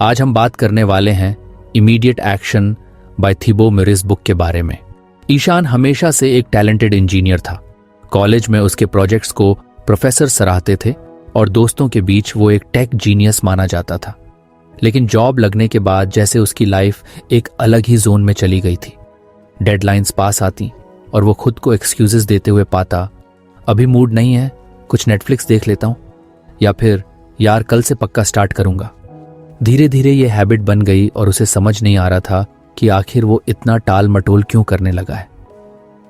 आज हम बात करने वाले हैं immediate action by Thibault Morris book के बारे में। ईशान हमेशा से एक टैलेंटेड इंजीनियर था। कॉलेज में उसके प्रोजेक्ट्स को प्रोफेसर सराहते थे और दोस्तों के बीच वो एक टेक जीनियस माना जाता था। लेकिन जॉब लगने के बाद जैसे उसकी लाइफ एक अलग ही जोन में चली गई थी। डेडलाइंस पास आती और वो खुद को एक्सक्यूजेस देते हुए पाता, अभी मूड नहीं है, कुछ नेटफ्लिक्स देख लेता हूँ, या फिर यार कल से पक्का स्टार्ट करूंगा। धीरे धीरे ये हैबिट बन गई और उसे समझ नहीं आ रहा था कि आखिर वो इतना टाल मटोल क्यों करने लगा है।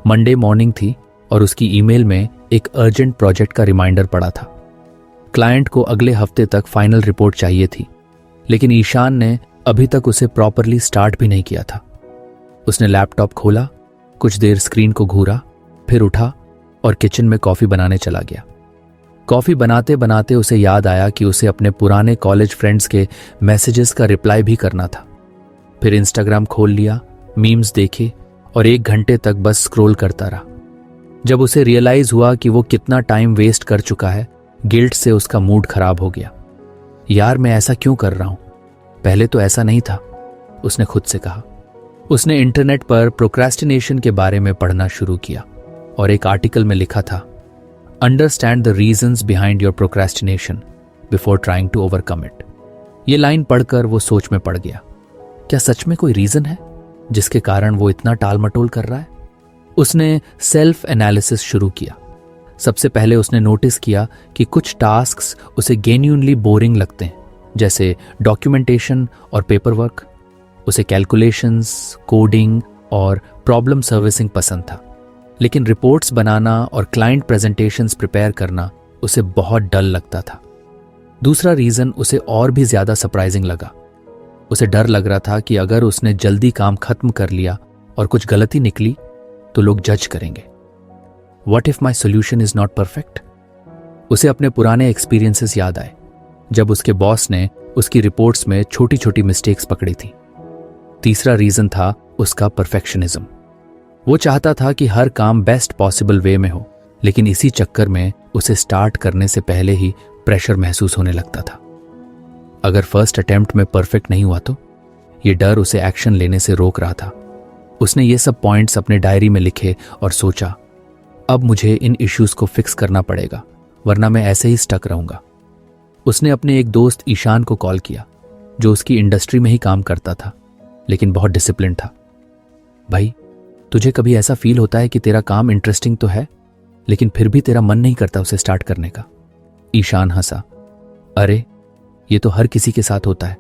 मंडे मॉर्निंग थी और उसकी ईमेल में एक अर्जेंट प्रोजेक्ट का रिमाइंडर पड़ा था। क्लाइंट को अगले हफ्ते तक फाइनल रिपोर्ट चाहिए थी, लेकिन ईशान ने अभी तक उसे प्रॉपरली स्टार्ट भी नहीं किया था। उसने लैपटॉप खोला, कुछ देर स्क्रीन को घूरा, फिर उठा और किचन में कॉफी बनाने चला गया। कॉफी बनाते बनाते उसे याद आया कि उसे अपने पुराने कॉलेज फ्रेंड्स के मैसेजेस का रिप्लाई भी करना था। फिर इंस्टाग्राम खोल लिया, मीम्स देखे और 1 घंटे तक बस स्क्रॉल करता रहा। जब उसे रियलाइज हुआ कि वो कितना टाइम वेस्ट कर चुका है, गिल्ट से उसका मूड खराब हो गया। यार मैं ऐसा क्यों कर रहा हूं, पहले तो ऐसा नहीं था, उसने खुद से कहा। उसने इंटरनेट पर प्रोक्रेस्टिनेशन के बारे में पढ़ना शुरू किया और एक आर्टिकल में लिखा था, understand the reasons behind your procrastination before trying to overcome it. ये लाइन पढ़कर वो सोच में पड़ गया। क्या सच में कोई रीजन है जिसके कारण वो इतना टाल मटोल कर रहा है? उसने सेल्फ एनालिसिस शुरू किया। सबसे पहले उसने नोटिस किया कि कुछ टास्क्स उसे जेन्युइनली बोरिंग लगते हैं, जैसे डॉक्यूमेंटेशन और पेपर वर्क। उसे कैलकुलेशंस, कोडिंग और प्रॉब्लम सर्विसिंग पसंद था, लेकिन रिपोर्ट्स बनाना और क्लाइंट प्रेजेंटेशंस प्रिपेयर करना उसे बहुत डल लगता था। दूसरा रीजन उसे और भी ज्यादा सरप्राइजिंग लगा। उसे डर लग रहा था कि अगर उसने जल्दी काम खत्म कर लिया और कुछ गलती निकली तो लोग जज करेंगे। What if my solution is not perfect? उसे अपने पुराने एक्सपीरियंसेस याद आए, जब उसके बॉस ने उसकी रिपोर्ट्स में छोटी छोटी मिस्टेक्स पकड़ी थी। तीसरा रीजन था उसका परफेक्शनिज्म। वो चाहता था कि हर काम बेस्ट पॉसिबल वे में हो, लेकिन इसी चक्कर में उसे स्टार्ट करने से पहले ही प्रेशर महसूस होने लगता था। अगर फर्स्ट अटेम्प्ट में परफेक्ट नहीं हुआ तो? ये डर उसे एक्शन लेने से रोक रहा था। उसने ये सब पॉइंट्स अपने डायरी में लिखे और सोचा, अब मुझे इन इश्यूज को फिक्स करना पड़ेगा, वरना मैं ऐसे ही स्टक रहूंगा। उसने अपने एक दोस्त ईशान को कॉल किया, जो उसकी इंडस्ट्री में ही काम करता था, लेकिन बहुत डिसिप्लिन था। भाई, तुझे कभी ऐसा फील होता है कि तेरा काम इंटरेस्टिंग तो है, लेकिन फिर भी तेरा मन नहीं करता उसे स्टार्ट करने का? ईशान हंसा, अरे ये तो हर किसी के साथ होता है,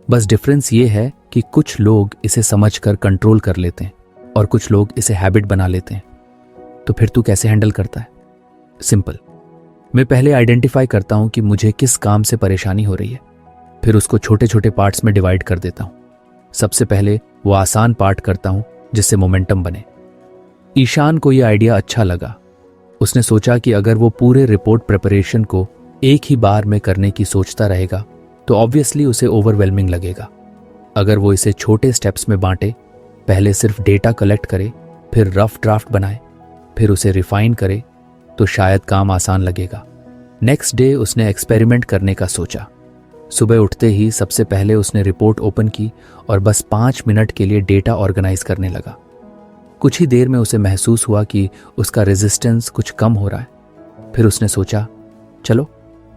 बस डिफरेंस ये है कि कुछ लोग इसे समझकर कंट्रोल कर लेते हैं और कुछ लोग इसे हैबिट बना लेते हैं। तो फिर तू कैसे हैंडल करता है? सिंपल, मैं पहले आइडेंटिफाई करता हूं कि मुझे किस काम से परेशानी हो रही है, फिर उसको छोटे छोटे पार्ट्स में डिवाइड कर देता हूं। सबसे पहले वो आसान पार्ट करता हूं जिससे मोमेंटम बने। ईशान को यह आइडिया अच्छा लगा। उसने सोचा कि अगर वो पूरे रिपोर्ट प्रिपरेशन को एक ही बार में करने की सोचता रहेगा तो ऑब्वियसली उसे ओवरवेलमिंग लगेगा। अगर वो इसे छोटे स्टेप्स में बांटे, पहले सिर्फ डेटा कलेक्ट करे, फिर रफ ड्राफ्ट बनाए, फिर उसे रिफाइन करे, तो शायद काम आसान लगेगा। नेक्स्ट डे उसने एक्सपेरिमेंट करने का सोचा। सुबह उठते ही सबसे पहले उसने रिपोर्ट ओपन की और बस 5 मिनट के लिए डेटा ऑर्गेनाइज करने लगा। कुछ ही देर में उसे महसूस हुआ कि उसका रेजिस्टेंस कुछ कम हो रहा है। फिर उसने सोचा, चलो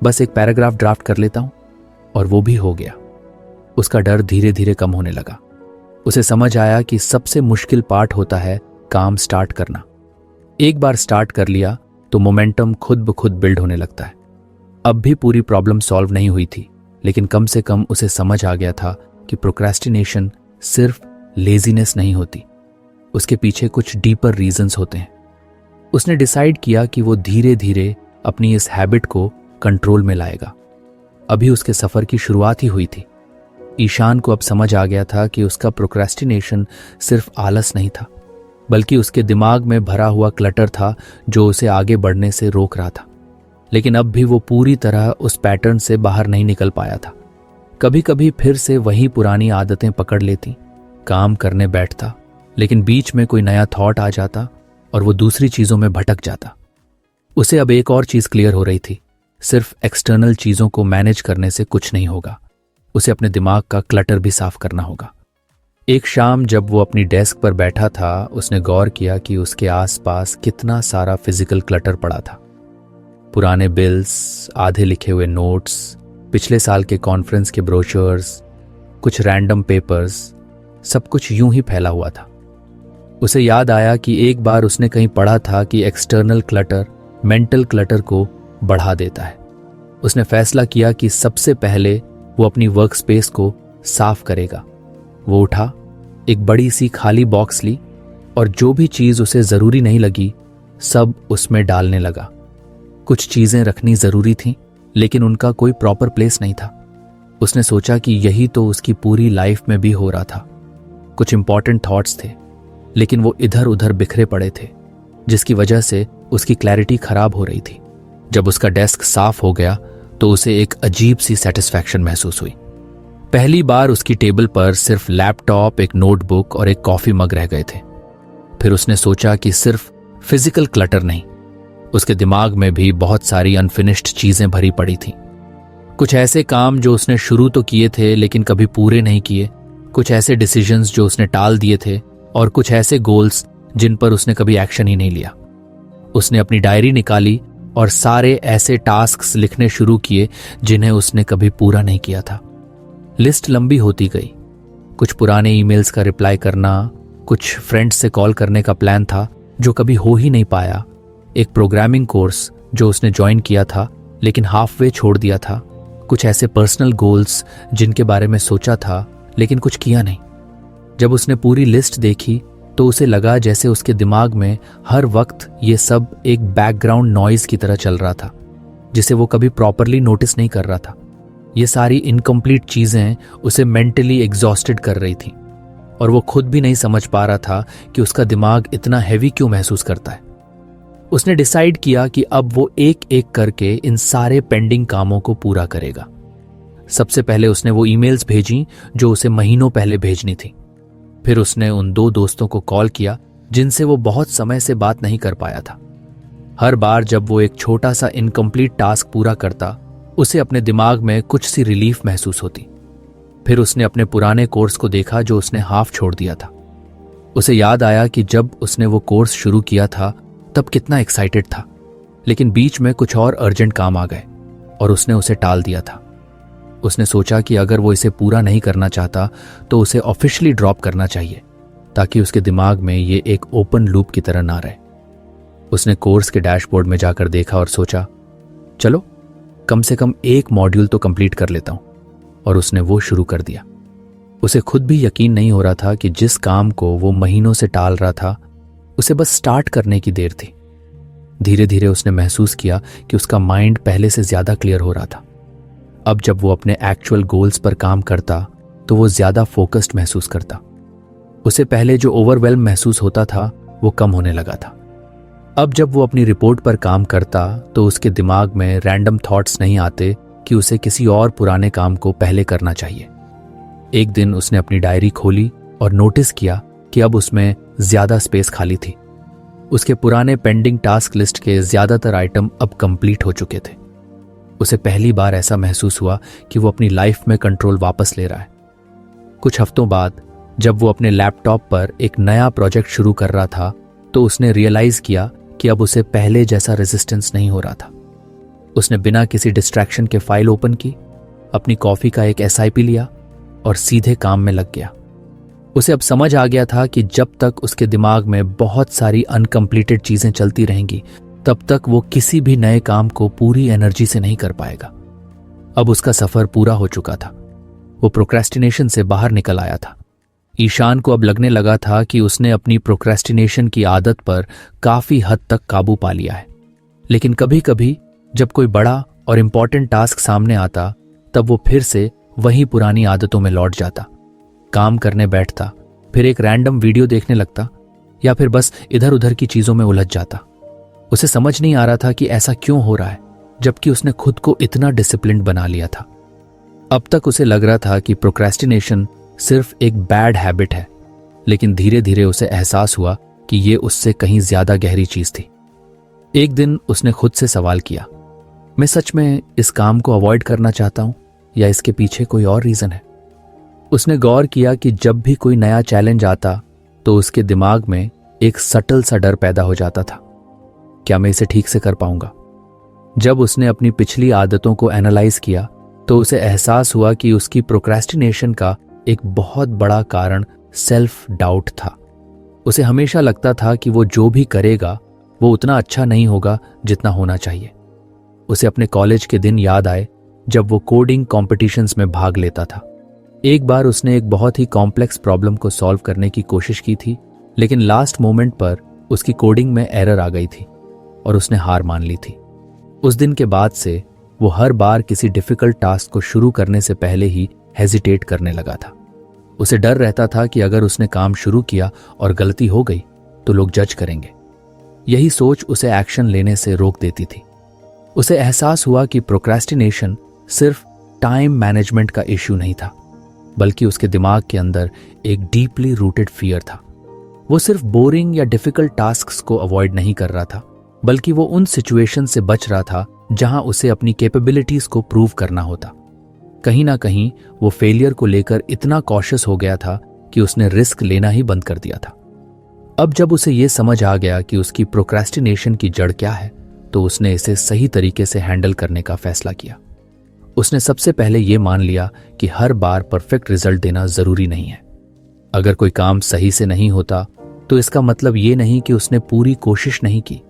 बस एक पैराग्राफ ड्राफ्ट कर लेता हूं, और वो भी हो गया। उसका डर धीरे धीरे कम होने लगा। उसे समझ आया कि सबसे मुश्किल पार्ट होता है काम स्टार्ट करना। एक बार स्टार्ट कर लिया तो मोमेंटम खुद ब खुद बिल्ड होने लगता है। अब भी पूरी प्रॉब्लम सॉल्व नहीं हुई थी, लेकिन कम से कम उसे समझ आ गया था कि प्रोक्रेस्टिनेशन सिर्फ लेजीनेस नहीं होती, उसके पीछे कुछ डीपर रीजंस होते हैं। उसने डिसाइड किया कि वो धीरे धीरे अपनी इस हैबिट को कंट्रोल में लाएगा। अभी उसके सफर की शुरुआत ही हुई थी। ईशान को अब समझ आ गया था कि उसका प्रोक्रेस्टिनेशन सिर्फ आलस नहीं था, बल्कि उसके दिमाग में भरा हुआ क्लटर था जो उसे आगे बढ़ने से रोक रहा था। लेकिन अब भी वो पूरी तरह उस पैटर्न से बाहर नहीं निकल पाया था। कभी कभी फिर से वही पुरानी आदतें पकड़ लेती, काम करने बैठता, लेकिन बीच में कोई नया थॉट आ जाता और वो दूसरी चीजों में भटक जाता। उसे अब एक और चीज क्लियर हो रही थी, सिर्फ एक्सटर्नल चीजों को मैनेज करने से कुछ नहीं होगा। उसे अपने दिमाग का क्लटर भी साफ करना होगा। एक शाम जब वो अपनी डेस्क पर बैठा था, उसने गौर किया कि उसके आसपास कितना सारा फिजिकल क्लटर पड़ा था। पुराने बिल्स, आधे लिखे हुए नोट्स, पिछले साल के कॉन्फ्रेंस के ब्रोशर्स, कुछ रैंडम पेपर्स, सब कुछ यूं ही फैला हुआ था। उसे याद आया कि एक बार उसने कहीं पढ़ा था कि एक्सटर्नल क्लटर मेंटल क्लटर को बढ़ा देता है। उसने फैसला किया कि सबसे पहले वो अपनी वर्क स्पेस को साफ करेगा। वो उठा, एक बड़ी सी खाली बॉक्स ली और जो भी चीज़ उसे ज़रूरी नहीं लगी सब उसमें डालने लगा। कुछ चीज़ें रखनी ज़रूरी थीं, लेकिन उनका कोई प्रॉपर प्लेस नहीं था। उसने सोचा कि यही तो उसकी पूरी लाइफ में भी हो रहा था। कुछ इंपॉर्टेंट थॉट्स थे, लेकिन वो इधर उधर बिखरे पड़े थे, जिसकी वजह से उसकी क्लैरिटी खराब हो रही थी। जब उसका डेस्क साफ हो गया तो उसे एक अजीब सी सेटिस्फैक्शन महसूस हुई। पहली बार उसकी टेबल पर सिर्फ लैपटॉप, एक नोटबुक और एक कॉफी मग रह गए थे। फिर उसने सोचा कि सिर्फ फिजिकल क्लटर नहीं, उसके दिमाग में भी बहुत सारी अनफिनिश्ड चीजें भरी पड़ी थीं। कुछ ऐसे काम जो उसने शुरू तो किए थे लेकिन कभी पूरे नहीं किए, कुछ ऐसे डिसीजंस जो उसने टाल दिए थे, और कुछ ऐसे गोल्स जिन पर उसने कभी एक्शन ही नहीं लिया। उसने अपनी डायरी निकाली और सारे ऐसे टास्क्स लिखने शुरू किए जिन्हें उसने कभी पूरा नहीं किया था। लिस्ट लंबी होती गई। कुछ पुराने ईमेल्स का रिप्लाई करना, कुछ फ्रेंड्स से कॉल करने का प्लान था जो कभी हो ही नहीं पाया, एक प्रोग्रामिंग कोर्स जो उसने ज्वाइन किया था लेकिन हाफ वे छोड़ दिया था, कुछ ऐसे पर्सनल गोल्स जिनके बारे में सोचा था लेकिन कुछ किया नहीं। जब उसने पूरी लिस्ट देखी तो उसे लगा जैसे उसके दिमाग में हर वक्त ये सब एक बैकग्राउंड नॉइज की तरह चल रहा था, जिसे वो कभी प्रॉपरली नोटिस नहीं कर रहा था। ये सारी इनकम्प्लीट चीजें उसे मेंटली एग्जॉस्टेड कर रही थी और वो खुद भी नहीं समझ पा रहा था कि उसका दिमाग इतना हैवी क्यों महसूस करता है। उसने डिसाइड किया कि अब वो एक एक करके इन सारे पेंडिंग कामों को पूरा करेगा। सबसे पहले उसने वो ईमेल्स भेजी जो उसे महीनों पहले भेजनी थी। फिर उसने उन 2 दोस्तों को कॉल किया जिनसे वो बहुत समय से बात नहीं कर पाया था। हर बार जब वो एक छोटा सा इनकम्प्लीट टास्क पूरा करता, उसे अपने दिमाग में कुछ सी रिलीफ महसूस होती। फिर उसने अपने पुराने कोर्स को देखा जो उसने हाफ छोड़ दिया था। उसे याद आया कि जब उसने वो कोर्स शुरू किया था तब कितना एक्साइटेड था, लेकिन बीच में कुछ और अर्जेंट काम आ गए और उसने उसे टाल दिया था। उसने सोचा कि अगर वो इसे पूरा नहीं करना चाहता तो उसे ऑफिशियली ड्रॉप करना चाहिए, ताकि उसके दिमाग में ये एक ओपन लूप की तरह ना रहे। उसने कोर्स के डैशबोर्ड में जाकर देखा और सोचा, चलो कम से कम एक मॉड्यूल तो कंप्लीट कर लेता हूं, और उसने वो शुरू कर दिया। उसे खुद भी यकीन नहीं हो रहा था कि जिस काम को वो महीनों से टाल रहा था उसे बस स्टार्ट करने की देर थी। धीरे धीरे उसने महसूस किया कि उसका माइंड पहले से ज्यादा क्लियर हो रहा था। अब जब वो अपने एक्चुअल गोल्स पर काम करता तो वो ज्यादा फोकस्ड महसूस करता। उसे पहले जो ओवरवेल्म महसूस होता था वो कम होने लगा था। अब जब वो अपनी रिपोर्ट पर काम करता तो उसके दिमाग में रैंडम थॉट्स नहीं आते कि उसे किसी और पुराने काम को पहले करना चाहिए। एक दिन उसने अपनी डायरी खोली और नोटिस किया कि अब उसमें ज्यादा स्पेस खाली थी। उसके पुराने पेंडिंग टास्क लिस्ट के ज्यादातर आइटम अब कंप्लीट हो चुके थे। उसे पहली बार ऐसा महसूस हुआ कि वो अपनी लाइफ में कंट्रोल वापस ले रहा है। कुछ हफ्तों बाद जब वो अपने लैपटॉप पर एक नया प्रोजेक्ट शुरू कर रहा था तो उसने रियलाइज किया कि अब उसे पहले जैसा रेजिस्टेंस नहीं हो रहा था। उसने बिना किसी डिस्ट्रैक्शन के फाइल ओपन की, अपनी कॉफी का एक SIP लिया और सीधे काम में लग गया। उसे अब समझ आ गया था कि जब तक उसके दिमाग में बहुत सारी अनकम्प्लीटेड चीजें चलती रहेंगी तब तक वो किसी भी नए काम को पूरी एनर्जी से नहीं कर पाएगा। अब उसका सफर पूरा हो चुका था। वो प्रोक्रेस्टिनेशन से बाहर निकल आया था। ईशान को अब लगने लगा था कि उसने अपनी प्रोक्रेस्टिनेशन की आदत पर काफी हद तक काबू पा लिया है, लेकिन कभी कभी जब कोई बड़ा और इंपॉर्टेंट टास्क सामने आता तब वो फिर से वही पुरानी आदतों में लौट जाता। काम करने बैठता, फिर एक रैंडम वीडियो देखने लगता या फिर बस इधर उधर की चीजों में उलझ जाता। उसे समझ नहीं आ रहा था कि ऐसा क्यों हो रहा है, जबकि उसने खुद को इतना डिसिप्लिन्ड बना लिया था। अब तक उसे लग रहा था कि प्रोक्रेस्टिनेशन सिर्फ एक बैड हैबिट है, लेकिन धीरे धीरे उसे एहसास हुआ कि ये उससे कहीं ज्यादा गहरी चीज थी। एक दिन उसने खुद से सवाल किया, मैं सच में इस काम को अवॉइड करना चाहता हूं या इसके पीछे कोई और रीज़न है? उसने गौर किया कि जब भी कोई नया चैलेंज आता तो उसके दिमाग में एक सटल सा डर पैदा हो जाता था, क्या मैं इसे ठीक से कर पाऊंगा? जब उसने अपनी पिछली आदतों को एनालाइज किया तो उसे एहसास हुआ कि उसकी प्रोक्रेस्टिनेशन का एक बहुत बड़ा कारण सेल्फ डाउट था। उसे हमेशा लगता था कि वो जो भी करेगा वो उतना अच्छा नहीं होगा जितना होना चाहिए। उसे अपने कॉलेज के दिन याद आए जब वो कोडिंग कॉम्पिटिशन्स में भाग लेता था। एक बार उसने एक बहुत ही कॉम्प्लेक्स प्रॉब्लम को सॉल्व करने की कोशिश की थी, लेकिन लास्ट मोमेंट पर उसकी कोडिंग में एरर आ गई थी और उसने हार मान ली थी। उस दिन के बाद से वो हर बार किसी डिफिकल्ट टास्क को शुरू करने से पहले ही हेजिटेट करने लगा था। उसे डर रहता था कि अगर उसने काम शुरू किया और गलती हो गई तो लोग जज करेंगे। यही सोच उसे एक्शन लेने से रोक देती थी। उसे एहसास हुआ कि प्रोक्रेस्टिनेशन सिर्फ टाइम मैनेजमेंट का इश्यू नहीं था, बल्कि उसके दिमाग के अंदर एक डीपली रूटेड फियर था। वो सिर्फ बोरिंग या डिफिकल्ट टास्क्स को अवॉइड नहीं कर रहा था, बल्कि वो उन सिचुएशन से बच रहा था जहां उसे अपनी कैपेबिलिटीज को प्रूव करना होता। कहीं ना कहीं वो फेलियर को लेकर इतना कॉशियस हो गया था कि उसने रिस्क लेना ही बंद कर दिया था। अब जब उसे ये समझ आ गया कि उसकी प्रोक्रेस्टिनेशन की जड़ क्या है, तो उसने इसे सही तरीके से हैंडल करने का फैसला किया। उसने सबसे पहले ये मान लिया कि हर बार परफेक्ट रिजल्ट देना जरूरी नहीं है। अगर कोई काम सही से नहीं होता तो इसका मतलब ये नहीं कि उसने पूरी कोशिश नहीं की।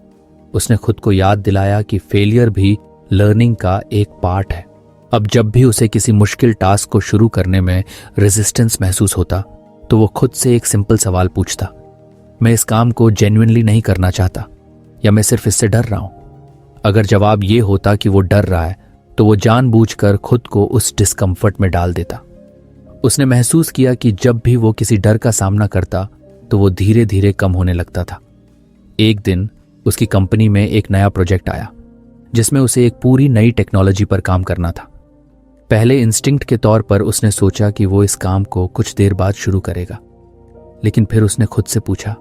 उसने खुद को याद दिलाया कि फेलियर भी लर्निंग का एक पार्ट है। अब जब भी उसे किसी मुश्किल टास्क को शुरू करने में रेजिस्टेंस महसूस होता तो वो खुद से एक सिंपल सवाल पूछता, मैं इस काम को जेन्युइनली नहीं करना चाहता या मैं सिर्फ इससे डर रहा हूं? अगर जवाब ये होता कि वो डर रहा है तो वो जानबूझकर खुद को उस डिस्कम्फर्ट में डाल देता। उसने महसूस किया कि जब भी वो किसी डर का सामना करता तो वो धीरे धीरे कम होने लगता था। एक दिन उसकी कंपनी में एक नया प्रोजेक्ट आया जिसमें उसे एक पूरी नई टेक्नोलॉजी पर काम करना था। पहले इंस्टिंक्ट के तौर पर उसने सोचा कि वो इस काम को कुछ देर बाद शुरू करेगा, लेकिन फिर उसने खुद से पूछा,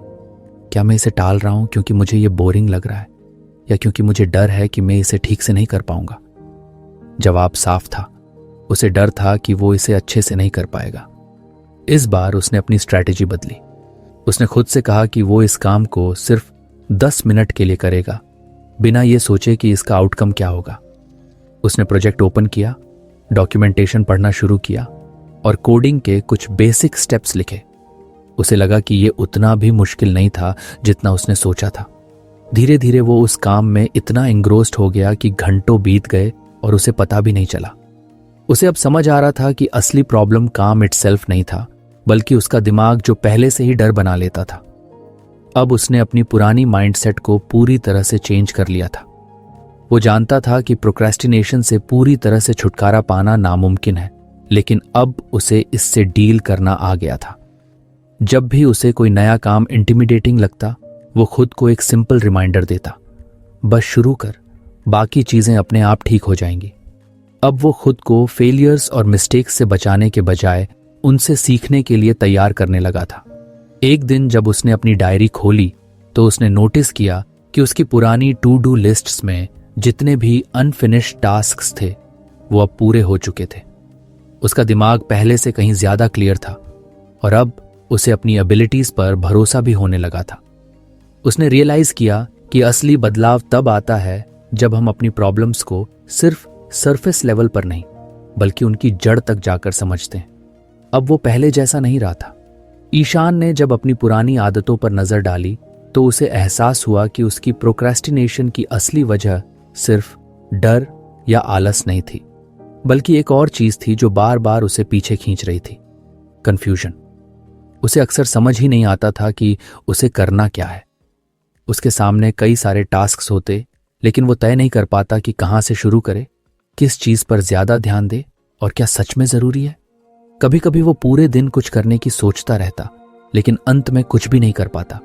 क्या मैं इसे टाल रहा हूं क्योंकि मुझे ये बोरिंग लग रहा है या क्योंकि मुझे डर है कि मैं इसे ठीक से नहीं कर पाऊंगा? जवाब साफ था, उसे डर था कि वो इसे अच्छे से नहीं कर पाएगा। इस बार उसने अपनी स्ट्रैटेजी बदली। उसने खुद से कहा कि वो इस काम को सिर्फ 10 मिनट के लिए करेगा, बिना ये सोचे कि इसका आउटकम क्या होगा। उसने प्रोजेक्ट ओपन किया, डॉक्यूमेंटेशन पढ़ना शुरू किया और कोडिंग के कुछ बेसिक स्टेप्स लिखे। उसे लगा कि ये उतना भी मुश्किल नहीं था जितना उसने सोचा था। धीरे धीरे वो उस काम में इतना इंग्रोस्ड हो गया कि घंटों बीत गए और उसे पता भी नहीं चला। उसे अब समझ आ रहा था कि असली प्रॉब्लम काम इटसेल्फ नहीं था, बल्कि उसका दिमाग जो पहले से ही डर बना लेता था। अब उसने अपनी पुरानी माइंडसेट को पूरी तरह से चेंज कर लिया था। वो जानता था कि प्रोक्रेस्टिनेशन से पूरी तरह से छुटकारा पाना नामुमकिन है, लेकिन अब उसे इससे डील करना आ गया था। जब भी उसे कोई नया काम इंटिमिडेटिंग लगता, वो खुद को एक सिंपल रिमाइंडर देता, बस शुरू कर, बाकी चीजें अपने आप ठीक हो जाएंगी। अब वो खुद को फेलियर्स और मिस्टेक्स से बचाने के बजाय उनसे सीखने के लिए तैयार करने लगा था। एक दिन जब उसने अपनी डायरी खोली तो उसने नोटिस किया कि उसकी पुरानी टू डू लिस्ट्स में जितने भी अनफिनिश्ड टास्क्स थे वो अब पूरे हो चुके थे। उसका दिमाग पहले से कहीं ज्यादा क्लियर था और अब उसे अपनी एबिलिटीज पर भरोसा भी होने लगा था। उसने रियलाइज किया कि असली बदलाव तब आता है जब हम अपनी प्रॉब्लम्स को सिर्फ सरफेस लेवल पर नहीं, बल्कि उनकी जड़ तक जाकर समझते हैं। अब वो पहले जैसा नहीं रहा था। ईशान ने जब अपनी पुरानी आदतों पर नजर डाली तो उसे एहसास हुआ कि उसकी प्रोक्रेस्टिनेशन की असली वजह सिर्फ डर या आलस नहीं थी, बल्कि एक और चीज थी जो बार बार उसे पीछे खींच रही थी, कंफ्यूजन। उसे अक्सर समझ ही नहीं आता था कि उसे करना क्या है। उसके सामने कई सारे टास्क्स होते, लेकिन वो तय नहीं कर पाता कि कहां से शुरू करे, किस चीज पर ज्यादा ध्यान दे और क्या सच में जरूरी है। कभी कभी वो पूरे दिन कुछ करने की सोचता रहता, लेकिन अंत में कुछ भी नहीं कर पाता।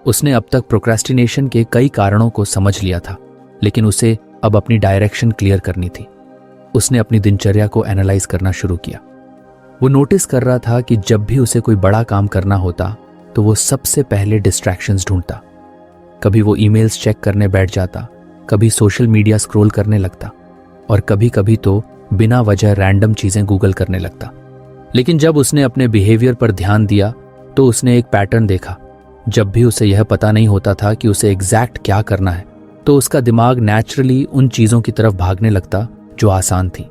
उसने अब तक प्रोक्रेस्टिनेशन के कई कारणों को समझ लिया था, लेकिन उसे अब अपनी डायरेक्शन क्लियर करनी थी। उसने अपनी दिनचर्या को एनालाइज करना शुरू किया। वो नोटिस कर रहा था कि जब भी उसे कोई बड़ा काम करना होता तो वो सबसे पहले डिस्ट्रैक्शंस ढूंढता। कभी वो ईमेल्स चेक करने बैठ जाता, कभी सोशल मीडिया स्क्रॉल करने लगता और कभी कभी तो बिना वजह रैंडम चीजें गूगल करने लगता। लेकिन जब उसने अपने बिहेवियर पर ध्यान दिया तो उसने एक पैटर्न देखा। जब भी उसे यह पता नहीं होता था कि उसे एग्जैक्ट क्या करना है, तो उसका दिमाग नेचुरली उन चीजों की तरफ भागने लगता जो आसान थी।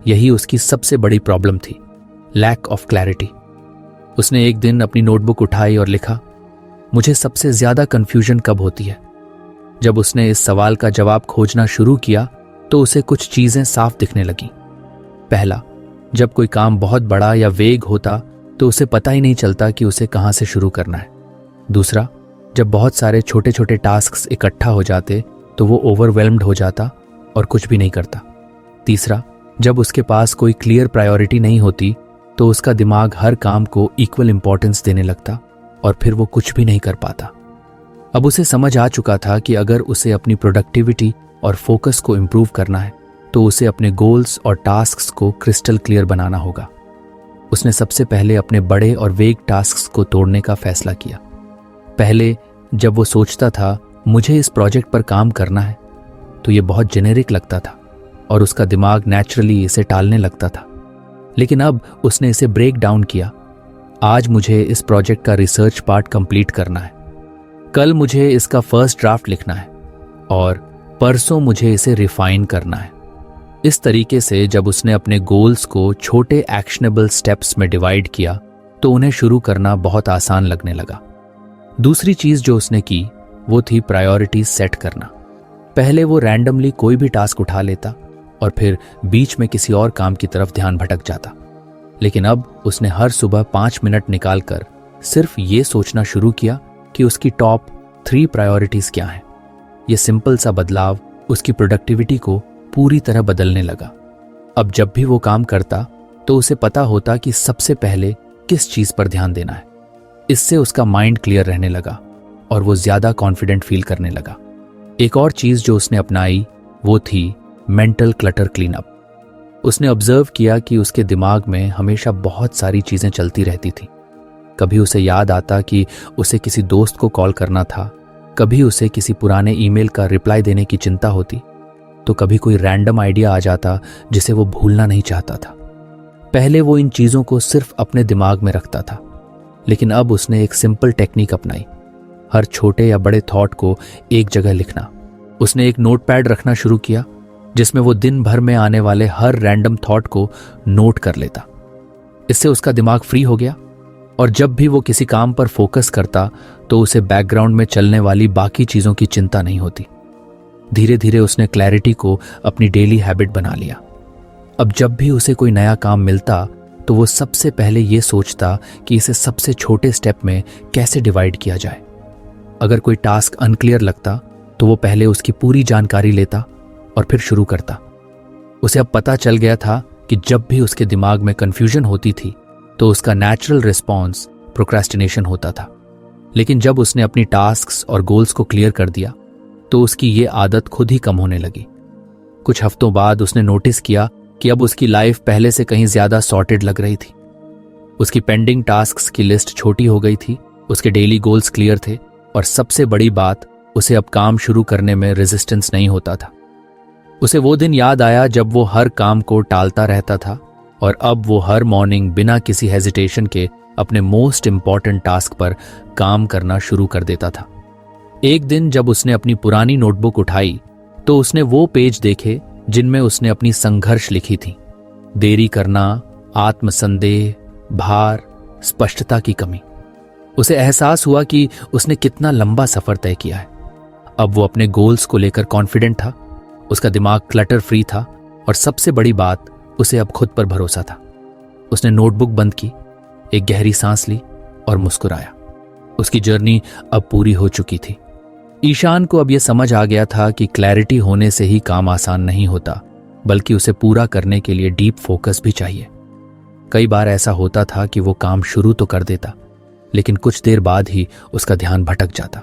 यही उसकी सबसे बड़ी प्रॉब्लम थी, लैक ऑफ क्लैरिटी। उसने एक दिन अपनी नोटबुक उठाई और लिखा, मुझे सबसे ज्यादा कंफ्यूजन कब होती है? जब उसने इस सवाल का जवाब खोजना शुरू किया तो उसे कुछ चीजें साफ दिखने लगी। पहला, जब कोई काम बहुत बड़ा या वेग होता तो उसे पता ही नहीं चलता कि उसे कहां से शुरू करना है। दूसरा, जब बहुत सारे छोटे छोटे टास्क्स इकट्ठा हो जाते तो वो ओवरवेल्म्ड हो जाता और कुछ भी नहीं करता। तीसरा, जब उसके पास कोई क्लियर प्रायोरिटी नहीं होती तो उसका दिमाग हर काम को इक्वल इंपॉर्टेंस देने लगता और फिर वो कुछ भी नहीं कर पाता। अब उसे समझ आ चुका था कि अगर उसे अपनी प्रोडक्टिविटी और फोकस को इम्प्रूव करना है तो उसे अपने गोल्स और टास्क्स को क्रिस्टल क्लियर बनाना होगा। उसने सबसे पहले अपने बड़े और वेग टास्क्स को तोड़ने का फैसला किया। पहले जब वो सोचता था मुझे इस प्रोजेक्ट पर काम करना है, तो ये बहुत जेनेरिक लगता था और उसका दिमाग नेचुरली इसे टालने लगता था। लेकिन अब उसने इसे ब्रेक डाउन किया। आज मुझे इस प्रोजेक्ट का रिसर्च पार्ट कंप्लीट करना है, कल मुझे इसका फर्स्ट ड्राफ्ट लिखना है और परसों मुझे इसे रिफाइन करना है। इस तरीके से जब उसने अपने गोल्स को छोटे एक्शनेबल स्टेप्स में डिवाइड किया तो उन्हें शुरू करना बहुत आसान लगने लगा। दूसरी चीज जो उसने की वो थी प्रायोरिटीज सेट करना। पहले वो रैंडमली कोई भी टास्क उठा लेता और फिर बीच में किसी और काम की तरफ ध्यान भटक जाता। लेकिन अब उसने हर सुबह 5 मिनट निकालकर सिर्फ ये सोचना शुरू किया कि उसकी टॉप 3 प्रायोरिटीज क्या हैं। ये सिंपल सा बदलाव उसकी प्रोडक्टिविटी को पूरी तरह बदलने लगा। अब जब भी वो काम करता तो उसे पता होता कि सबसे पहले किस चीज पर ध्यान देना है। इससे उसका माइंड क्लियर रहने लगा और वो ज्यादा कॉन्फिडेंट फील करने लगा। एक और चीज जो उसने अपनाई वो थी मेंटल क्लटर क्लीनअप। उसने ऑब्जर्व किया कि उसके दिमाग में हमेशा बहुत सारी चीजें चलती रहती थी। कभी उसे याद आता कि उसे किसी दोस्त को कॉल करना था, कभी उसे किसी पुराने ईमेल का रिप्लाई देने की चिंता होती, तो कभी कोई रैंडम आइडिया आ जाता जिसे वो भूलना नहीं चाहता था। पहले वो इन चीजों को सिर्फ अपने दिमाग में रखता था, लेकिन अब उसने एक सिंपल टेक्निक अपनाई, हर छोटे या बड़े थॉट को एक जगह लिखना। उसने एक नोटपैड रखना शुरू किया जिसमें वो दिन भर में आने वाले हर रैंडम थॉट को नोट कर लेता। इससे उसका दिमाग फ्री हो गया और जब भी वो किसी काम पर फोकस करता तो उसे बैकग्राउंड में चलने वाली बाकी चीजों की चिंता नहीं होती। धीरे धीरे उसने क्लैरिटी को अपनी डेली हैबिट बना लिया। अब जब भी उसे कोई नया काम मिलता तो वो सबसे पहले ये सोचता कि इसे सबसे छोटे स्टेप में कैसे डिवाइड किया जाए। अगर कोई टास्क अनक्लियर लगता तो वो पहले उसकी पूरी जानकारी लेता और फिर शुरू करता। उसे अब पता चल गया था कि जब भी उसके दिमाग में कंफ्यूजन होती थी तो उसका नेचुरल रिस्पॉन्स प्रोक्रेस्टिनेशन होता था। लेकिन जब उसने अपनी टास्क्स और गोल्स को क्लियर कर दिया तो उसकी ये आदत खुद ही कम होने लगी। कुछ हफ्तों बाद उसने नोटिस किया कि अब उसकी लाइफ पहले से कहीं ज्यादा सॉर्टेड लग रही थी। उसकी पेंडिंग टास्क्स की लिस्ट छोटी हो गई थी, उसके डेली गोल्स क्लियर थे और सबसे बड़ी बात, उसे अब काम शुरू करने में रेजिस्टेंस नहीं होता था। उसे वो दिन याद आया जब वो हर काम को टालता रहता था और अब वो हर मॉर्निंग बिना किसी हेजिटेशन के अपने मोस्ट इंपॉर्टेंट टास्क पर काम करना शुरू कर देता था। एक दिन जब उसने अपनी पुरानी नोटबुक उठाई तो उसने वो पेज देखे जिनमें उसने अपनी संघर्ष लिखी थी। देरी करना, आत्मसंदेह, भार, स्पष्टता की कमी। उसे एहसास हुआ कि उसने कितना लंबा सफर तय किया है। अब वो अपने गोल्स को लेकर कॉन्फिडेंट था, उसका दिमाग क्लटर फ्री था और सबसे बड़ी बात, उसे अब खुद पर भरोसा था। उसने नोटबुक बंद की, एक गहरी सांस ली और मुस्कुराया। उसकी जर्नी अब पूरी हो चुकी थी। ईशान को अब यह समझ आ गया था कि क्लैरिटी होने से ही काम आसान नहीं होता, बल्कि उसे पूरा करने के लिए डीप फोकस भी चाहिए। कई बार ऐसा होता था कि वो काम शुरू तो कर देता, लेकिन कुछ देर बाद ही उसका ध्यान भटक जाता।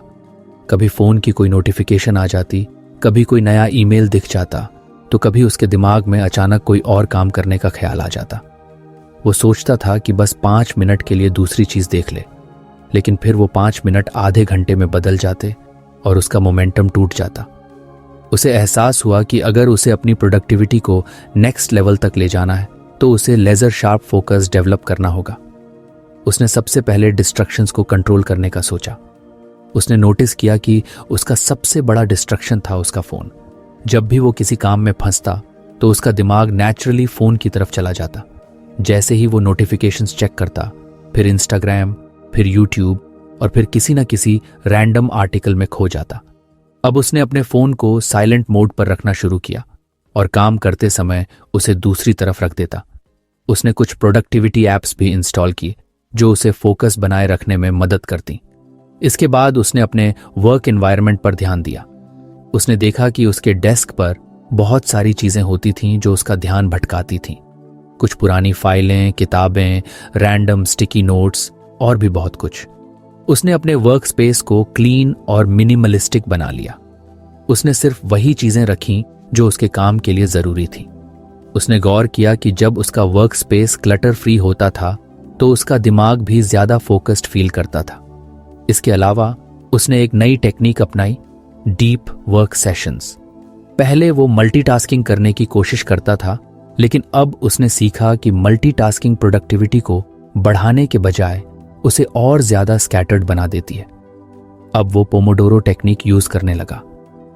कभी फोन की कोई नोटिफिकेशन आ जाती, कभी कोई नया ईमेल दिख जाता, तो कभी उसके दिमाग में अचानक कोई और काम करने का ख्याल आ जाता। वो सोचता था कि बस 5 मिनट के लिए दूसरी चीज देख ले, लेकिन फिर वो 5 मिनट आधे घंटे में बदल जाते और उसका मोमेंटम टूट जाता। उसे एहसास हुआ कि अगर उसे अपनी प्रोडक्टिविटी को नेक्स्ट लेवल तक ले जाना है तो उसे लेजर शार्प फोकस डेवलप करना होगा। उसने सबसे पहले डिस्ट्रक्शंस को कंट्रोल करने का सोचा। उसने नोटिस किया कि उसका सबसे बड़ा डिस्ट्रक्शन था उसका फ़ोन। जब भी वो किसी काम में फंसता तो उसका दिमाग नेचुरली फ़ोन की तरफ चला जाता। जैसे ही वो नोटिफिकेशंस चेक करता, फिर इंस्टाग्राम, फिर यूट्यूब और फिर किसी न किसी रैंडम आर्टिकल में खो जाता। अब उसने अपने फ़ोन को साइलेंट मोड पर रखना शुरू किया और काम करते समय उसे दूसरी तरफ रख देता। उसने कुछ प्रोडक्टिविटी ऐप्स भी इंस्टॉल की जो उसे फोकस बनाए रखने में मदद करती। इसके बाद उसने अपने वर्क एनवायरनमेंट पर ध्यान दिया। उसने देखा कि उसके डेस्क पर बहुत सारी चीज़ें होती थीं जो उसका ध्यान भटकाती थीं। कुछ पुरानी फाइलें, किताबें, रैंडम स्टिकी नोट्स और भी बहुत कुछ। उसने अपने वर्क स्पेस को क्लीन और मिनिमलिस्टिक बना लिया। उसने सिर्फ वही चीज़ें रखीं जो उसके काम के लिए ज़रूरी थी। उसने गौर किया कि जब उसका वर्क स्पेस क्लटर फ्री होता था तो उसका दिमाग भी ज़्यादा फोकस्ड फील करता था। इसके अलावा उसने एक नई टेक्निक अपनाई, डीप वर्क सेशंस। पहले वो मल्टीटास्किंग करने की कोशिश करता था, लेकिन अब उसने सीखा कि मल्टीटास्किंग प्रोडक्टिविटी को बढ़ाने के बजाय उसे और ज़्यादा स्कैटर्ड बना देती है। अब वो पोमोडोरो टेक्निक यूज़ करने लगा।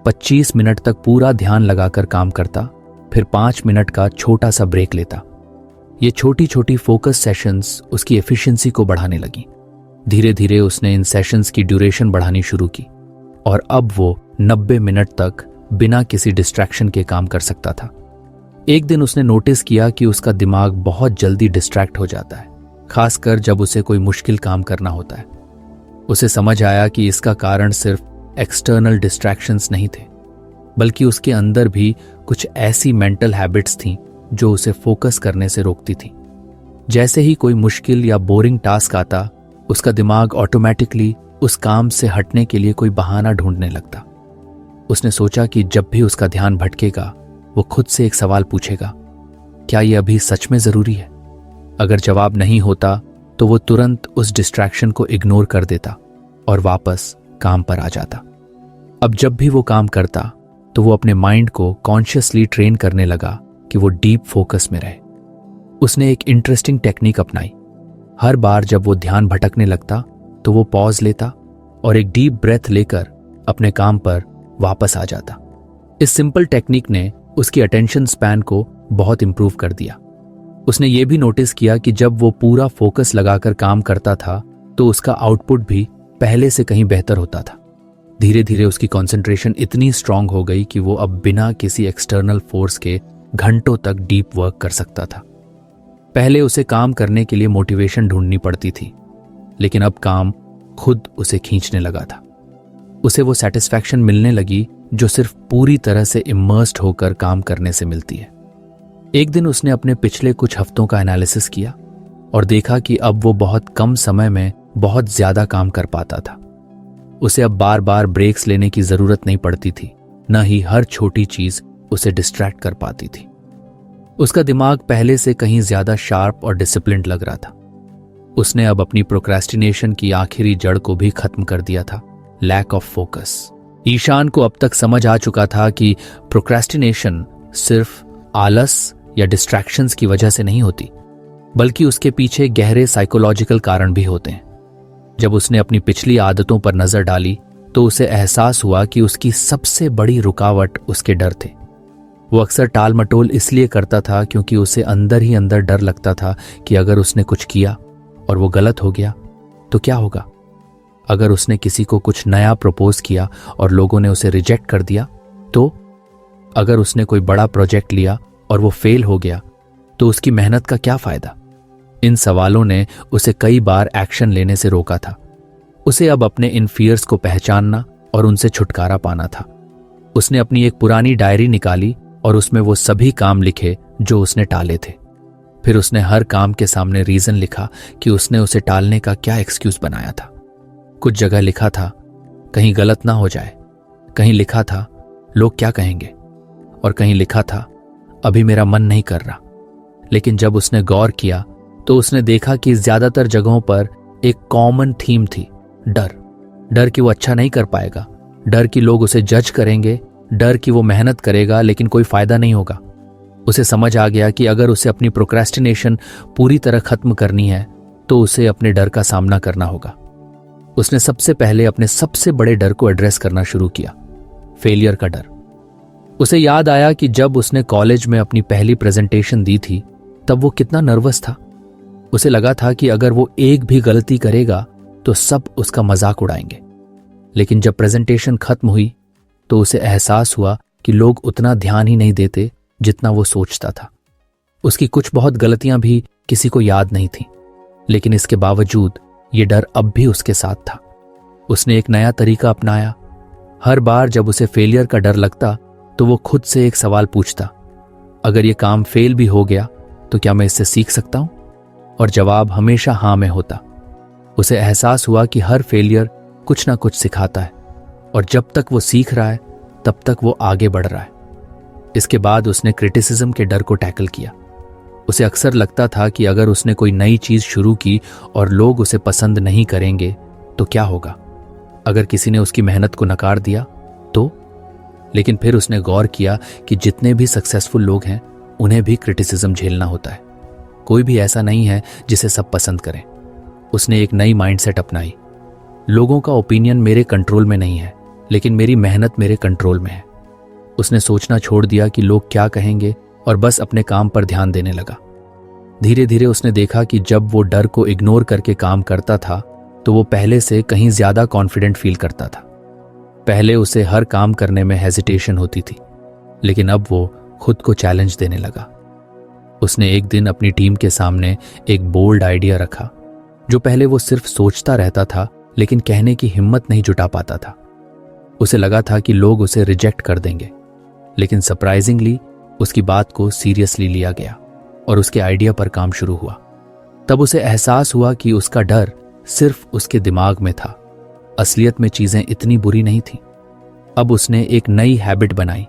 25 मिनट तक पूरा ध्यान लगाकर काम करता, फिर 5 मिनट का छोटा सा ब्रेक लेता। ये छोटी छोटी फोकस सेशंस उसकी एफिशिएंसी को बढ़ाने लगी। धीरे धीरे उसने इन सेशंस की ड्यूरेशन बढ़ानी शुरू की और अब वो 90 मिनट तक बिना किसी डिस्ट्रैक्शन के काम कर सकता था। एक दिन उसने नोटिस किया कि उसका दिमाग बहुत जल्दी डिस्ट्रैक्ट हो जाता है, खासकर जब उसे कोई मुश्किल काम करना होता है। उसे समझ आया कि इसका कारण सिर्फ एक्सटर्नल डिस्ट्रैक्शंस नहीं थे, बल्कि उसके अंदर भी कुछ ऐसी मेंटल हैबिट्स थीं जो उसे फोकस करने से रोकती थी। जैसे ही कोई मुश्किल या बोरिंग टास्क आता, उसका दिमाग ऑटोमेटिकली उस काम से हटने के लिए कोई बहाना ढूंढने लगता। उसने सोचा कि जब भी उसका ध्यान भटकेगा, वो खुद से एक सवाल पूछेगा, क्या ये अभी सच में ज़रूरी है? अगर जवाब नहीं होता तो वो तुरंत उस डिस्ट्रैक्शन को इग्नोर कर देता और वापस काम पर आ जाता। अब जब भी वो काम करता तो वो अपने माइंड को कॉन्शियसली ट्रेन करने लगा कि वो डीप फोकस में रहे। उसने एक इंटरेस्टिंग टेक्निक अपनाई। हर बार जब वो ध्यान भटकने लगता तो वो पॉज लेता और एक डीप ब्रेथ लेकर अपने काम पर वापस आ जाता। इस सिंपल टेक्निक ने उसकी अटेंशन स्पैन को बहुत इंप्रूव कर दिया। उसने ये भी नोटिस किया कि जब वो पूरा फोकस लगाकर काम करता था तो उसका आउटपुट भी पहले से कहीं बेहतर होता था। धीरे धीरे उसकी कंसंट्रेशन इतनी स्ट्रांग हो गई कि वो अब बिना किसी एक्सटर्नल फोर्स के घंटों तक डीप वर्क कर सकता था। पहले उसे काम करने के लिए मोटिवेशन ढूंढनी पड़ती थी, लेकिन अब काम खुद उसे खींचने लगा था। उसे वो सेटिस्फैक्शन मिलने लगी जो सिर्फ पूरी तरह से इमर्स्ड होकर काम करने से मिलती है। एक दिन उसने अपने पिछले कुछ हफ्तों का एनालिसिस किया और देखा कि अब वो बहुत कम समय में बहुत ज्यादा काम कर पाता था। उसे अब बार बार ब्रेक्स लेने की जरूरत नहीं पड़ती थी, न ही हर छोटी चीज उसे डिस्ट्रैक्ट कर पाती थी। उसका दिमाग पहले से कहीं ज्यादा शार्प और डिसिप्लिन्ड लग रहा था। उसने अब अपनी प्रोक्रेस्टिनेशन की आखिरी जड़ को भी खत्म कर दिया था, लैक ऑफ फोकस। ईशान को अब तक समझ आ चुका था कि प्रोक्रेस्टिनेशन सिर्फ आलस या डिस्ट्रैक्शंस की वजह से नहीं होती, बल्कि उसके पीछे गहरे साइकोलॉजिकल कारण भी होते हैं। जब उसने अपनी पिछली आदतों पर नजर डाली तो उसे एहसास हुआ कि उसकी सबसे बड़ी रुकावट उसके डर थे। वो अक्सर टाल मटोल इसलिए करता था क्योंकि उसे अंदर ही अंदर डर लगता था कि अगर उसने कुछ किया और वो गलत हो गया तो क्या होगा। अगर उसने किसी को कुछ नया प्रपोज किया और लोगों ने उसे रिजेक्ट कर दिया तो, अगर उसने कोई बड़ा प्रोजेक्ट लिया और वो फेल हो गया तो उसकी मेहनत का क्या फायदा। इन सवालों ने उसे कई बार एक्शन लेने से रोका था। उसे अब अपने इन फियर्स को पहचानना और उनसे छुटकारा पाना था। उसने अपनी एक पुरानी डायरी निकाली और उसमें वो सभी काम लिखे जो उसने टाले थे। फिर उसने हर काम के सामने रीजन लिखा कि उसने उसे टालने का क्या एक्सक्यूज बनाया था। कुछ जगह लिखा था कहीं गलत ना हो जाए, कहीं लिखा था लोग क्या कहेंगे, और कहीं लिखा था अभी मेरा मन नहीं कर रहा। लेकिन जब उसने गौर किया तो उसने देखा कि ज्यादातर जगहों पर एक कॉमन थीम थी, डर। डर कि वो अच्छा नहीं कर पाएगा, डर कि लोग उसे जज करेंगे डर कि वो मेहनत करेगा लेकिन कोई फायदा नहीं होगा। उसे समझ आ गया कि अगर उसे अपनी प्रोक्रेस्टिनेशन पूरी तरह खत्म करनी है तो उसे अपने डर का सामना करना होगा। उसने सबसे पहले अपने सबसे बड़े डर को एड्रेस करना शुरू किया, फेलियर का डर। उसे याद आया कि जब उसने कॉलेज में अपनी पहली प्रेजेंटेशन दी थी तब वो कितना नर्वस था। उसे लगा था कि अगर वो एक भी गलती करेगा तो सब उसका मजाक उड़ाएंगे। लेकिन जब प्रेजेंटेशन खत्म हुई तो उसे एहसास हुआ कि लोग उतना ध्यान ही नहीं देते जितना वो सोचता था। उसकी कुछ बहुत गलतियां भी किसी को याद नहीं थीं, लेकिन इसके बावजूद ये डर अब भी उसके साथ था। उसने एक नया तरीका अपनाया। हर बार जब उसे फेलियर का डर लगता तो वो खुद से एक सवाल पूछता, अगर ये काम फेल भी हो गया तो क्या मैं इससे सीख सकता हूं? और जवाब हमेशा हां में होता। उसे एहसास हुआ कि हर फेलियर कुछ ना कुछ सिखाता है और जब तक वो सीख रहा है तब तक वो आगे बढ़ रहा है। इसके बाद उसने क्रिटिसिज्म के डर को टैकल किया। उसे अक्सर लगता था कि अगर उसने कोई नई चीज शुरू की और लोग उसे पसंद नहीं करेंगे तो क्या होगा? अगर किसी ने उसकी मेहनत को नकार दिया तो? लेकिन फिर उसने गौर किया कि जितने भी सक्सेसफुल लोग हैं उन्हें भी क्रिटिसिज्म झेलना होता है। कोई भी ऐसा नहीं है जिसे सब पसंद करें। उसने एक नई माइंडसेट अपनाई। लोगों का ओपिनियन मेरे कंट्रोल में नहीं है, लेकिन मेरी मेहनत मेरे कंट्रोल में है। उसने सोचना छोड़ दिया कि लोग क्या कहेंगे और बस अपने काम पर ध्यान देने लगा। धीरे धीरे उसने देखा कि जब वो डर को इग्नोर करके काम करता था तो वो पहले से कहीं ज्यादा कॉन्फिडेंट फील करता था। पहले उसे हर काम करने में हेजिटेशन होती थी, लेकिन अब वो खुद को चैलेंज देने लगा। उसने एक दिन अपनी टीम के सामने एक बोल्ड आइडिया रखा जो पहले वो सिर्फ सोचता रहता था लेकिन कहने की हिम्मत नहीं जुटा पाता था। उसे लगा था कि लोग उसे रिजेक्ट कर देंगे, लेकिन सरप्राइजिंगली उसकी बात को सीरियसली लिया गया और उसके आइडिया पर काम शुरू हुआ। तब उसे एहसास हुआ कि उसका डर सिर्फ उसके दिमाग में था। असलियत में चीजें इतनी बुरी नहीं थी। अब उसने एक नई हैबिट बनाई।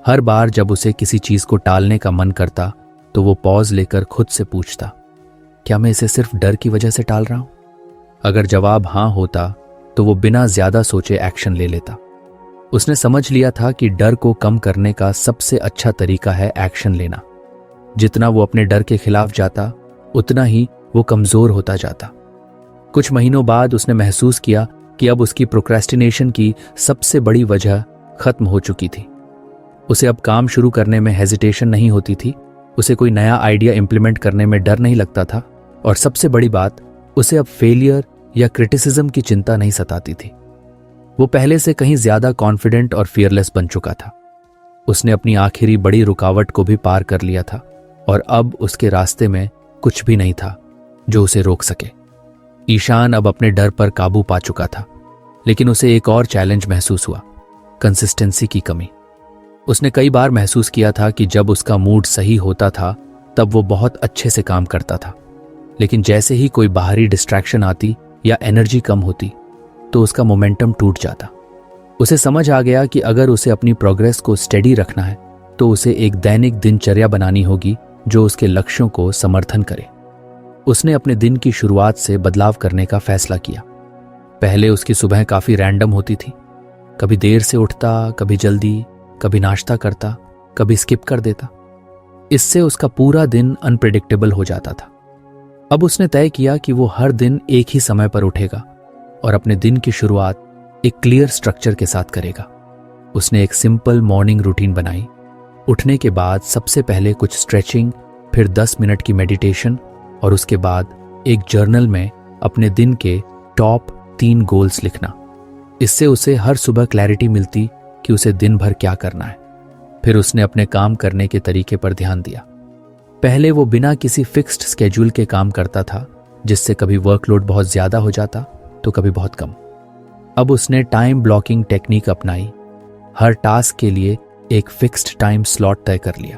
हर बार जब उसे किसी चीज को टालने का मन करता तो वो पॉज लेकर खुद से पूछता, क्या मैं इसे सिर्फ डर की वजह से टाल रहा हूं? अगर जवाब हां होता तो वो बिना ज्यादा सोचे एक्शन ले लेता। उसने समझ लिया था कि डर को कम करने का सबसे अच्छा तरीका है एक्शन लेना। जितना वो अपने डर के खिलाफ जाता उतना ही वो कमजोर होता जाता। कुछ महीनों बाद उसने महसूस किया कि अब उसकी प्रोक्रेस्टिनेशन की सबसे बड़ी वजह खत्म हो चुकी थी। उसे अब काम शुरू करने में हेजिटेशन नहीं होती थी, उसे कोई नया आइडिया इंप्लीमेंट करने में डर नहीं लगता था, और सबसे बड़ी बात, उसे अब फेलियर या क्रिटिसिज्म की चिंता नहीं सताती थी। वो पहले से कहीं ज्यादा कॉन्फिडेंट और फियरलेस बन चुका था। उसने अपनी आखिरी बड़ी रुकावट को भी पार कर लिया था और अब उसके रास्ते में कुछ भी नहीं था जो उसे रोक सके। ईशान अब अपने डर पर काबू पा चुका था, लेकिन उसे एक और चैलेंज महसूस हुआ, कंसिस्टेंसी की कमी। उसने कई बार महसूस किया था कि जब उसका मूड सही होता था तब वो बहुत अच्छे से काम करता था, लेकिन जैसे ही कोई बाहरी डिस्ट्रैक्शन आती या एनर्जी कम होती तो उसका मोमेंटम टूट जाता। उसे समझ आ गया कि अगर उसे अपनी प्रोग्रेस को स्टेडी रखना है तो उसे एक दैनिक दिनचर्या बनानी होगी जो उसके लक्ष्यों को समर्थन करे। उसने अपने दिन की शुरुआत से बदलाव करने का फैसला किया। पहले उसकी सुबह काफी रैंडम होती थी। कभी देर से उठता, कभी जल्दी, कभी नाश्ता करता, कभी स्किप कर देता। इससे उसका पूरा दिन अनप्रेडिक्टेबल हो जाता था। अब उसने तय किया कि वो हर दिन एक ही समय पर उठेगा और अपने दिन की शुरुआत एक क्लियर स्ट्रक्चर के साथ करेगा। उसने एक सिंपल मॉर्निंग रूटीन बनाई। उठने के बाद सबसे पहले कुछ स्ट्रेचिंग, फिर 10 मिनट की मेडिटेशन और उसके बाद एक जर्नल में अपने दिन के टॉप 3 गोल्स लिखना। इससे उसे हर सुबह क्लैरिटी मिलती कि उसे दिन भर क्या करना है। फिर उसने अपने काम करने के तरीके पर ध्यान दिया। पहले वो बिना किसी फिक्स्ड स्केड्यूल के काम करता था, जिससे कभी वर्कलोड बहुत ज्यादा हो जाता तो कभी बहुत कम। अब उसने टाइम ब्लॉकिंग टेक्निक अपनाई। हर टास्क के लिए एक फिक्स्ड टाइम स्लॉट तय कर लिया।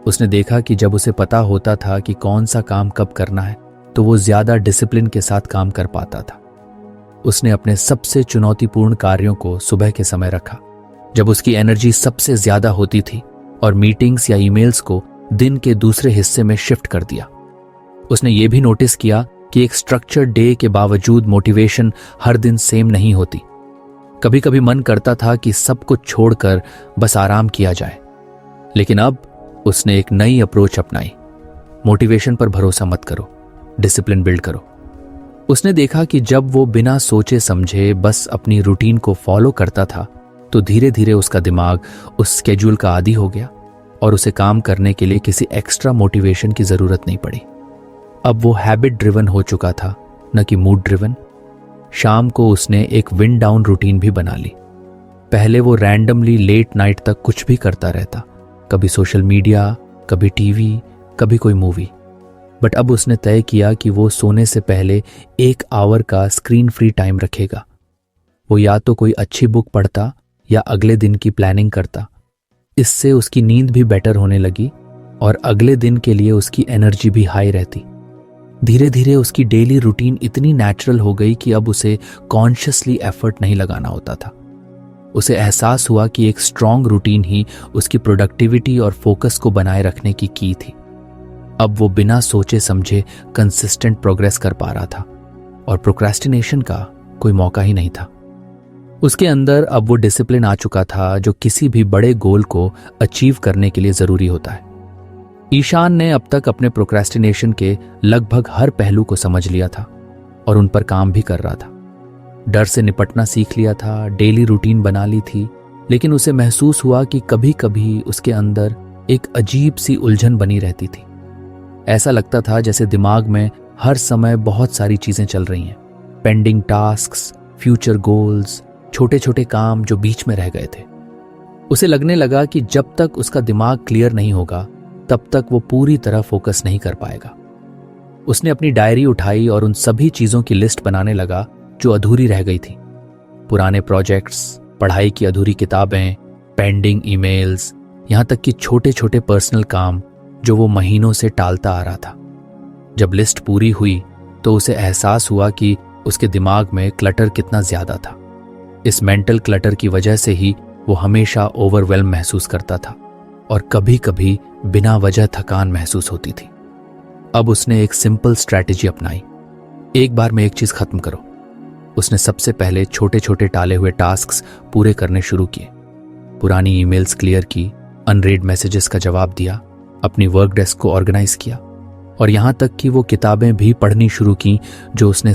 उसने देखा कि जब उसे पता होता था कि कौन सा काम कब करना है तो वो ज्यादा डिसिप्लिन के साथ काम कर पाता था। उसने अपने सबसे चुनौतीपूर्ण कार्यों को सुबह के समय रखा, जब उसकी एनर्जी सबसे ज्यादा होती थी, और मीटिंग्स या ईमेल्स को दिन के दूसरे हिस्से में शिफ्ट कर दिया। उसने ये भी नोटिस किया कि एक स्ट्रक्चर्ड डे के बावजूद मोटिवेशन हर दिन सेम नहीं होती। कभी कभी मन करता था कि सब कुछ छोड़कर बस आराम किया जाए। लेकिन अब उसने एक नई अप्रोच अपनाई। मोटिवेशन पर भरोसा मत करो, डिसिप्लिन बिल्ड करो। उसने देखा कि जब वो बिना सोचे समझे बस अपनी रूटीन को फॉलो करता था तो धीरे धीरे उसका दिमाग उस स्केड्यूल का आदी हो गया और उसे काम करने के लिए किसी एक्स्ट्रा मोटिवेशन की जरूरत नहीं पड़ी। अब वो हैबिट ड्रिवन हो चुका था, न कि मूड ड्रिवन। शाम को उसने एक विंड डाउन रूटीन भी बना ली। पहले वो रैंडमली लेट नाइट तक कुछ भी करता रहता, कभी सोशल मीडिया, कभी टीवी, कभी कोई मूवी। बट अब उसने तय किया कि वो सोने से पहले 1 आवर का स्क्रीन फ्री टाइम रखेगा। वो या तो कोई अच्छी बुक पढ़ता या अगले दिन की प्लानिंग करता। इससे उसकी नींद भी बेटर होने लगी और अगले दिन के लिए उसकी एनर्जी भी हाई रहती। धीरे धीरे उसकी डेली रूटीन इतनी नेचुरल हो गई कि अब उसे कॉन्शियसली एफर्ट नहीं लगाना होता था। उसे एहसास हुआ कि एक स्ट्रॉन्ग रूटीन ही उसकी प्रोडक्टिविटी और फोकस को बनाए रखने की की थी। अब वो बिना सोचे समझे कंसिस्टेंट प्रोग्रेस कर पा रहा था और प्रोक्रेस्टिनेशन का कोई मौका ही नहीं था। उसके अंदर अब वो डिसिप्लिन आ चुका था जो किसी भी बड़े गोल को अचीव करने के लिए जरूरी होता है। ईशान ने अब तक अपने प्रोक्रेस्टिनेशन के लगभग हर पहलू को समझ लिया था और उन पर काम भी कर रहा था। डर से निपटना सीख लिया था, डेली रूटीन बना ली थी, लेकिन उसे महसूस हुआ कि कभी कभी उसके अंदर एक अजीब सी उलझन बनी रहती थी। ऐसा लगता था जैसे दिमाग में हर समय बहुत सारी चीजें चल रही हैं, पेंडिंग टास्क्स, फ्यूचर गोल्स, छोटे छोटे काम जो बीच में रह गए थे। उसे लगने लगा कि जब तक उसका दिमाग क्लियर नहीं होगा तब तक वो पूरी तरह फोकस नहीं कर पाएगा। उसने अपनी डायरी उठाई और उन सभी चीजों की लिस्ट बनाने लगा जो अधूरी रह गई थी। पुराने प्रोजेक्ट्स, पढ़ाई की अधूरी किताबें, पेंडिंग ईमेल्स, यहां तक कि छोटे छोटे पर्सनल काम जो वो महीनों से टालता आ रहा था। जब लिस्ट पूरी हुई तो उसे एहसास हुआ कि उसके दिमाग में क्लटर कितना ज्यादा था। इस मेंटल क्लटर की वजह से ही वो हमेशा ओवरवेल्म महसूस करता था और कभी कभी बिना वजह थकान महसूस होती थी। अब उसने एक सिंपल स्ट्रैटेजी अपनाई, एक बार में एक चीज खत्म करो। उसने सबसे पहले छोटे छोटे टाले हुए टास्क्स पूरे करने शुरू किए। पुरानी ईमेल्स क्लियर की, अनरेड मैसेजेस का जवाब दिया, अपनी वर्क डेस्क को ऑर्गेनाइज किया और यहां तक कि वो किताबें भी पढ़नी शुरू की जो उसने